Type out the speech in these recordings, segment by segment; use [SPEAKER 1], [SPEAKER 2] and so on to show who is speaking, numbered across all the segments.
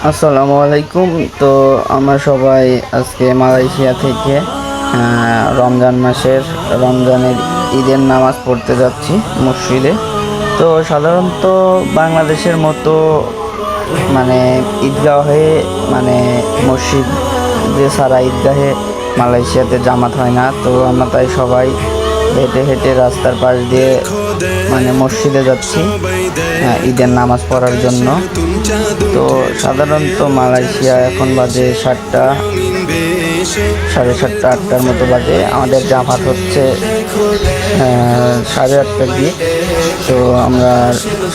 [SPEAKER 1] আসসালামু আলাইকুম। তো আমরা সবাই আজকে মালয়েশিয়া থেকে রমজান মাসের রমজানের ঈদের নামাজ পড়তে যাচ্ছি মসজিদে। তো সাধারণত বাংলাদেশের মতো মানে ঈদগাহে মানে মসজিদ যে সারা ঈদগাহে মালয়েশিয়াতে জামাত হয় না। তো আমরা তাই সবাই হেঁটে হেঁটে রাস্তার পাশ দিয়ে মানে মসজিদে যাচ্ছি ঈদের নামাজ পড়ার জন্য। তো সাধারণত মালয়েশিয়া এখন বাজে 7টা, সাড়ে 7টা 8টার মতো বাজে। আমাদের জামাত হচ্ছে 8:30টার দিকে। তো আমরা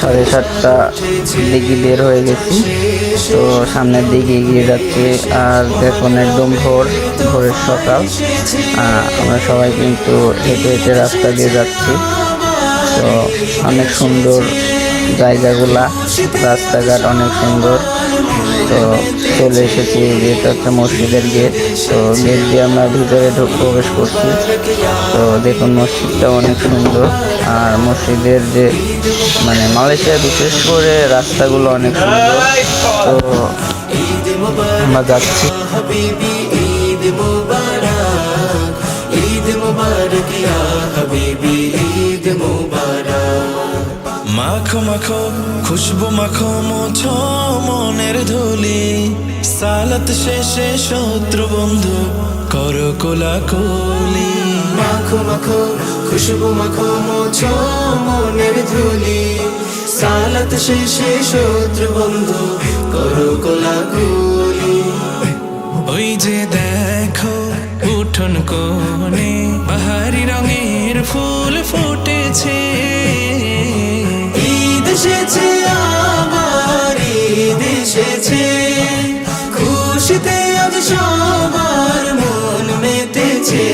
[SPEAKER 1] 7:30টা দিকে বের হয়ে গেছি। তো সামনের দিকে এগিয়ে যাচ্ছি। আর দেখুন একদম ভোরের সকাল। আমরা সবাই কিন্তু হেঁটে হেঁটে রাস্তা দিয়ে যাচ্ছি। তো অনেক সুন্দর জায়গাগুলা, রাস্তাঘাট অনেক সুন্দর। তো চলে এসেছি, এটা হচ্ছে মসজিদের গেট। তো গেট দিয়ে আমরা ভিতরে প্রবেশ করছি। তো দেখুন মসজিদটা অনেক সুন্দর। আর মসজিদের যে মানে মালয়েশিয়ায় বিশেষ করে রাস্তাগুলো অনেক সুন্দর। তো আমরা যাচ্ছি।
[SPEAKER 2] মাখো মাখো খুশবু মাখো মোছো মনের ধুলি, সালাত শেষে শত্রু বন্ধু করো কোলাকুলি।
[SPEAKER 3] মাখো মাখো খুশবু মাখো মোছো মনের ধুলি, সালাত শেষে শত্রু বন্ধু করো কোলাকুলি।
[SPEAKER 2] ওই যে দেখো উঠোন কোণে বাহারি রঙের ফুল ফুটেছে।
[SPEAKER 3] ঈদ এসেছে আমার, ঈদ এসেছে, খুশিতে আজ সবার মন মেতেছে।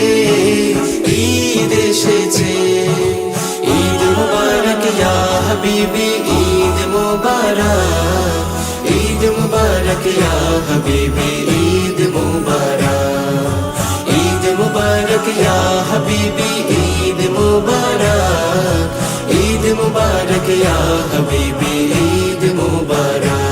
[SPEAKER 3] ঈদ এসেছে, ঈদ মুবারক ইয়া হাবিবি, ঈদ মুবারক, ঈদ মুবারক ইয়া হাবিবি, ঈদ মুবারক, ঈদ মুবারক ইয়া হাবিবি, ঈদ মুবারক, ঈদ মুবারক ইয়া হাবিবি, ঈদ মুবারক।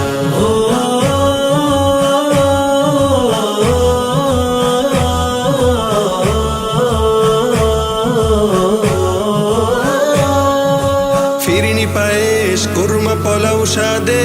[SPEAKER 2] ফিরিনি পায়েস কুরমা পোলাও সাদে